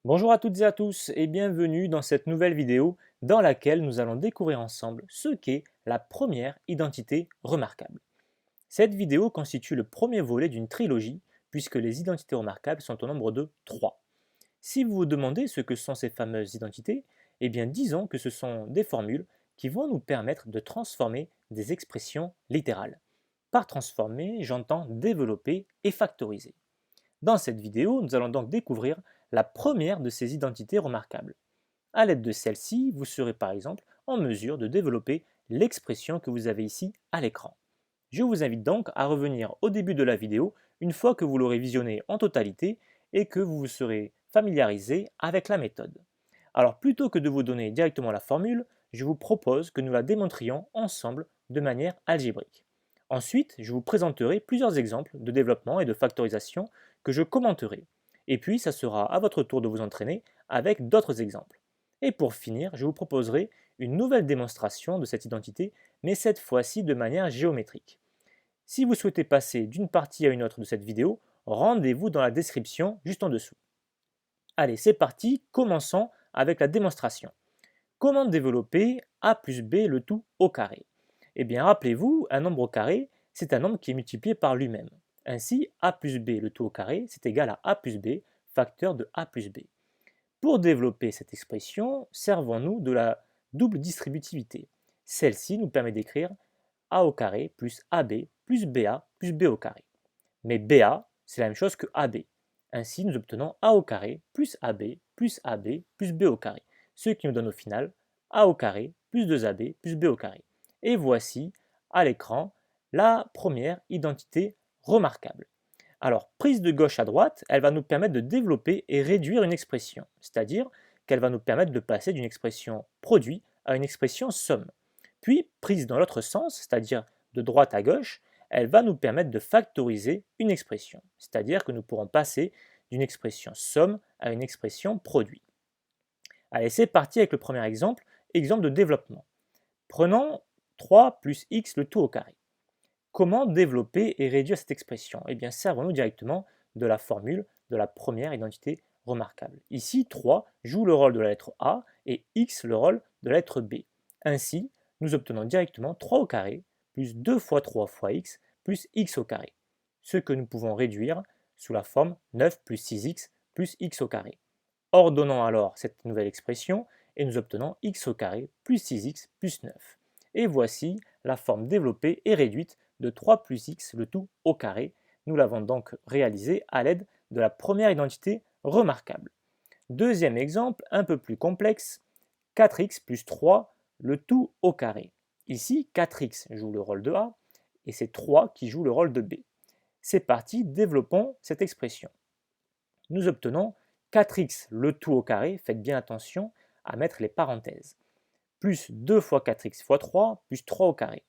Bonjour à toutes et à tous et bienvenue dans cette nouvelle vidéo dans laquelle nous allons découvrir ensemble ce qu'est la première identité remarquable. Cette vidéo constitue le premier volet d'une trilogie puisque les identités remarquables sont au nombre de 3. Si vous vous demandez ce que sont ces fameuses identités, eh bien disons que ce sont des formules qui vont nous permettre de transformer des expressions littérales. Par transformer, j'entends développer et factoriser. Dans cette vidéo, nous allons donc découvrir la première de ces identités remarquables. À l'aide de celle-ci, vous serez par exemple en mesure de développer l'expression que vous avez ici à l'écran. Je vous invite donc à revenir au début de la vidéo une fois que vous l'aurez visionnée en totalité et que vous vous serez familiarisé avec la méthode. Alors plutôt que de vous donner directement la formule, je vous propose que nous la démontrions ensemble de manière algébrique. Ensuite, je vous présenterai plusieurs exemples de développement et de factorisation que je commenterai. Et puis, ça sera à votre tour de vous entraîner avec d'autres exemples. Et pour finir, je vous proposerai une nouvelle démonstration de cette identité, mais cette fois-ci de manière géométrique. Si vous souhaitez passer d'une partie à une autre de cette vidéo, rendez-vous dans la description juste en dessous. Allez, c'est parti, commençons avec la démonstration. Comment développer a plus b le tout au carré? Eh bien, rappelez-vous, un nombre au carré, c'est un nombre qui est multiplié par lui-même. Ainsi, a plus b le tout au carré, c'est égal à a plus b, facteur de a plus b. Pour développer cette expression, servons-nous de la double distributivité. Celle-ci nous permet d'écrire a au carré plus ab plus ba plus b au carré. Mais ba, c'est la même chose que ab. Ainsi, nous obtenons a au carré plus ab plus ab plus b au carré, ce qui nous donne au final a au carré plus 2ab plus b au carré. Et voici à l'écran la première identité remarquable. Alors, prise de gauche à droite, elle va nous permettre de développer et réduire une expression, c'est-à-dire qu'elle va nous permettre de passer d'une expression produit à une expression somme. Puis, prise dans l'autre sens, c'est-à-dire de droite à gauche, elle va nous permettre de factoriser une expression, c'est-à-dire que nous pourrons passer d'une expression somme à une expression produit. Allez, c'est parti avec le premier exemple, exemple de développement. Prenons 3 plus x le tout au carré. Comment développer et réduire cette expression? Eh bien, servons-nous directement de la formule de la première identité remarquable. Ici, 3 joue le rôle de la lettre A et x le rôle de la lettre B. Ainsi, nous obtenons directement 3 au carré plus 2 fois 3 fois x au carré, ce que nous pouvons réduire sous la forme 9 plus 6x plus x au carré. Ordonnons alors cette nouvelle expression et nous obtenons x au carré plus 6x plus 9. Et voici la forme développée et réduite de 3 plus x le tout au carré. Nous l'avons donc réalisé à l'aide de la première identité remarquable. Deuxième exemple, un peu plus complexe, 4x plus 3 le tout au carré. Ici, 4x joue le rôle de A et c'est 3 qui joue le rôle de B. C'est parti, développons cette expression. Nous obtenons 4x le tout au carré, faites bien attention à mettre les parenthèses, plus 2 fois 4x fois 3, plus 3 au carré,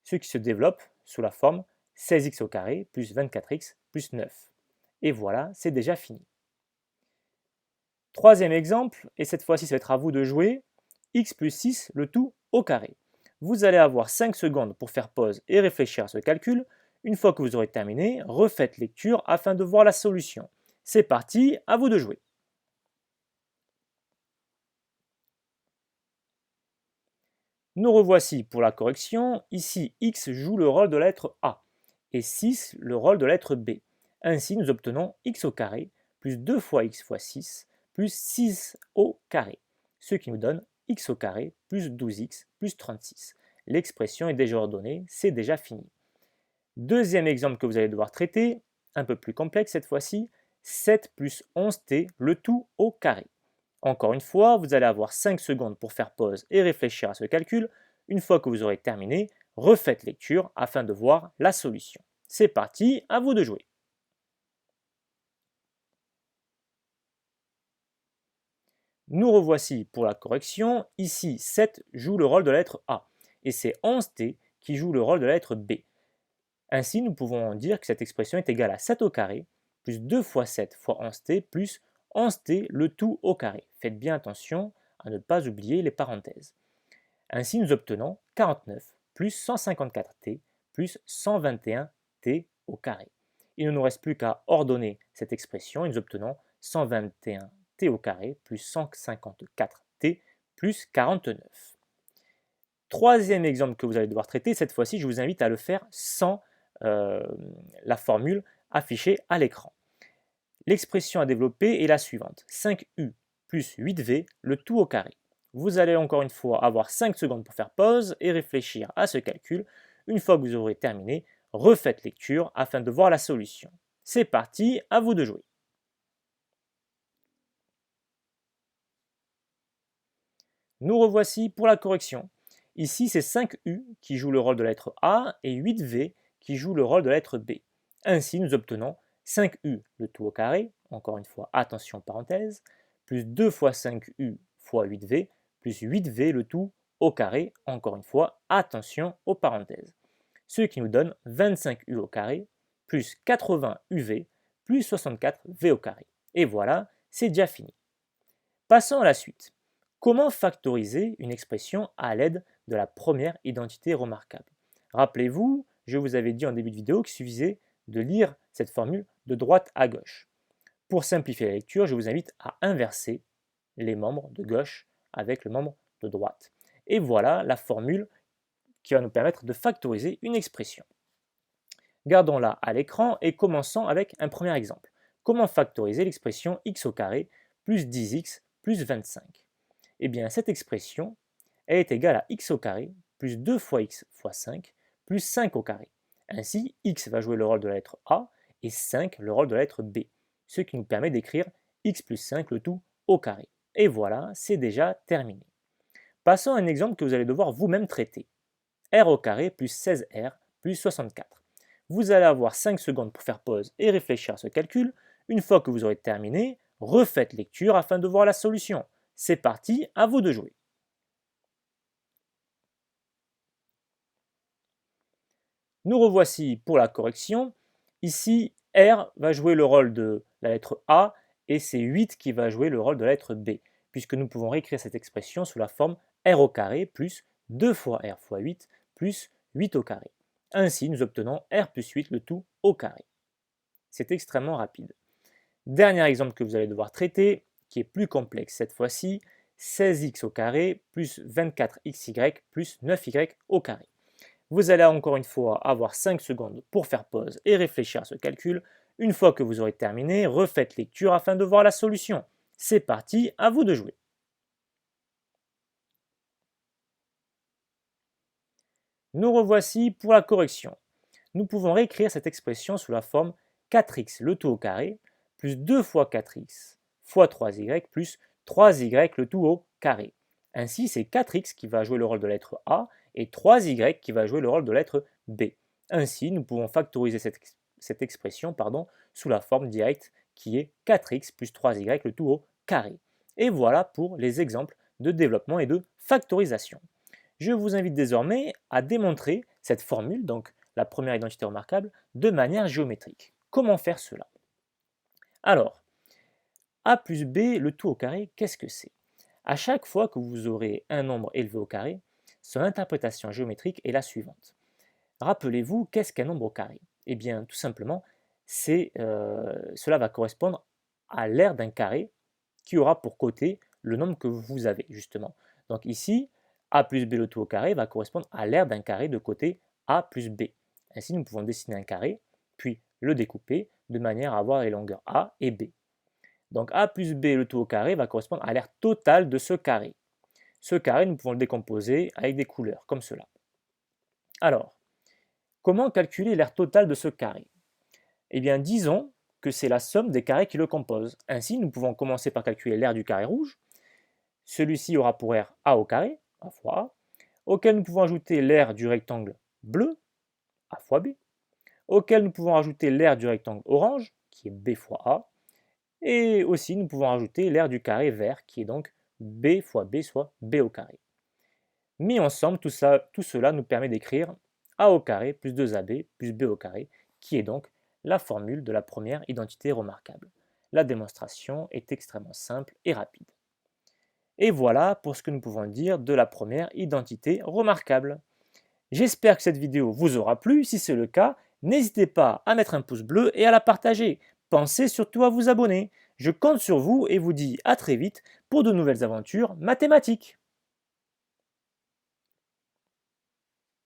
ce qui se développe sous la forme 16x au carré plus 24x plus 9. Et voilà, c'est déjà fini. Troisième exemple, et cette fois-ci ça va être à vous de jouer, x plus 6 le tout au carré. Vous allez avoir 5 secondes pour faire pause et réfléchir à ce calcul. Une fois que vous aurez terminé, refaites lecture afin de voir la solution. C'est parti, à vous de jouer. Nous revoici pour la correction. Ici, x joue le rôle de la lettre A et 6 le rôle de la lettre B. Ainsi, nous obtenons x au carré plus 2 fois x fois 6 plus 6 au carré, ce qui nous donne x au carré plus 12x plus 36. L'expression est déjà ordonnée, c'est déjà fini. Deuxième exemple que vous allez devoir traiter, un peu plus complexe cette fois-ci, 7 plus 11t, le tout au carré. Encore une fois, vous allez avoir 5 secondes pour faire pause et réfléchir à ce calcul. Une fois que vous aurez terminé, refaites lecture afin de voir la solution. C'est parti, à vous de jouer. Nous revoici pour la correction. Ici, 7 joue le rôle de la lettre A et c'est 11t qui joue le rôle de la lettre B. Ainsi, nous pouvons dire que cette expression est égale à 7 au carré plus 2 fois 7 fois 11t plus 11t le tout au carré. Faites bien attention à ne pas oublier les parenthèses. Ainsi, nous obtenons 49 plus 154t plus 121t au carré. Il ne nous reste plus qu'à ordonner cette expression et nous obtenons 121t au carré plus 154t plus 49. Troisième exemple que vous allez devoir traiter, cette fois-ci, je vous invite à le faire sans la formule affichée à l'écran. L'expression à développer est la suivante, 5u plus 8v, le tout au carré. Vous allez encore une fois avoir 5 secondes pour faire pause et réfléchir à ce calcul. Une fois que vous aurez terminé, refaites lecture afin de voir la solution. C'est parti, à vous de jouer. Nous revoici pour la correction. Ici, c'est 5u qui joue le rôle de la lettre A et 8v qui joue le rôle de la lettre B. Ainsi, nous obtenons 5u, le tout au carré, encore une fois, attention parenthèse, plus 2 fois 5u fois 8v, plus 8v, le tout au carré, encore une fois, attention aux parenthèses. Ce qui nous donne 25u au carré, plus 80uv, plus 64v au carré. Et voilà, c'est déjà fini. Passons à la suite. Comment factoriser une expression à l'aide de la première identité remarquable? Rappelez-vous, je vous avais dit en début de vidéo qu'il suffisait de lire cette formule de droite à gauche. Pour simplifier la lecture, je vous invite à inverser les membres de gauche avec le membre de droite. Et voilà la formule qui va nous permettre de factoriser une expression. Gardons-la à l'écran et commençons avec un premier exemple. Comment factoriser l'expression x au carré plus 10x plus 25? Eh bien, cette expression est égale à x au carré plus 2 fois x fois 5 plus 5 au carré. Ainsi, x va jouer le rôle de la lettre A et 5 le rôle de la lettre B, ce qui nous permet d'écrire x plus 5 le tout au carré. Et voilà, c'est déjà terminé. Passons à un exemple que vous allez devoir vous-même traiter. R au carré plus 16R plus 64. Vous allez avoir 5 secondes pour faire pause et réfléchir à ce calcul. Une fois que vous aurez terminé, refaites lecture afin de voir la solution. C'est parti, à vous de jouer. Nous revoici pour la correction. Ici, R va jouer le rôle de la lettre A et c'est 8 qui va jouer le rôle de la lettre B, puisque nous pouvons réécrire cette expression sous la forme R au carré plus 2 fois R fois 8 plus 8 au carré. Ainsi, nous obtenons R plus 8 le tout au carré. C'est extrêmement rapide. Dernier exemple que vous allez devoir traiter, qui est plus complexe cette fois-ci, 16x au carré plus 24xy plus 9y au carré. Vous allez encore une fois avoir 5 secondes pour faire pause et réfléchir à ce calcul. Une fois que vous aurez terminé, refaites lecture afin de voir la solution. C'est parti, à vous de jouer. Nous revoici pour la correction. Nous pouvons réécrire cette expression sous la forme 4x le tout au carré plus 2 fois 4x fois 3y plus 3y le tout au carré. Ainsi, c'est 4x qui va jouer le rôle de la lettre A et 3y qui va jouer le rôle de la lettre B. Ainsi, nous pouvons factoriser cette expression sous la forme directe qui est 4x plus 3y le tout au carré. Et voilà pour les exemples de développement et de factorisation. Je vous invite désormais à démontrer cette formule, donc la première identité remarquable, de manière géométrique. Comment faire cela? Alors, a plus b le tout au carré, qu'est-ce que c'est? À chaque fois que vous aurez un nombre élevé au carré, son interprétation géométrique est la suivante. Rappelez-vous, qu'est-ce qu'un nombre au carré? Eh bien, tout simplement, cela va correspondre à l'aire d'un carré qui aura pour côté le nombre que vous avez, justement. Donc ici, a plus b le tout au carré va correspondre à l'aire d'un carré de côté a plus b. Ainsi, nous pouvons dessiner un carré, puis le découper de manière à avoir les longueurs a et b. Donc a plus b le tout au carré va correspondre à l'aire totale de ce carré. Ce carré, nous pouvons le décomposer avec des couleurs, comme cela. Alors, comment calculer l'aire totale de ce carré? Eh bien, disons que c'est la somme des carrés qui le composent. Ainsi, nous pouvons commencer par calculer l'aire du carré rouge. Celui-ci aura pour aire a au carré, a fois a, auquel nous pouvons ajouter l'aire du rectangle bleu, a fois b, auquel nous pouvons ajouter l'aire du rectangle orange, qui est b fois a, et aussi nous pouvons ajouter l'aire du carré vert, qui est donc b fois b, soit b au carré. Mis ensemble, tout cela nous permet d'écrire a au carré plus 2ab plus b au carré, qui est donc la formule de la première identité remarquable. La démonstration est extrêmement simple et rapide. Et voilà pour ce que nous pouvons dire de la première identité remarquable. J'espère que cette vidéo vous aura plu. Si c'est le cas, n'hésitez pas à mettre un pouce bleu et à la partager. Pensez surtout à vous abonner. Je compte sur vous et vous dis à très vite pour de nouvelles aventures mathématiques.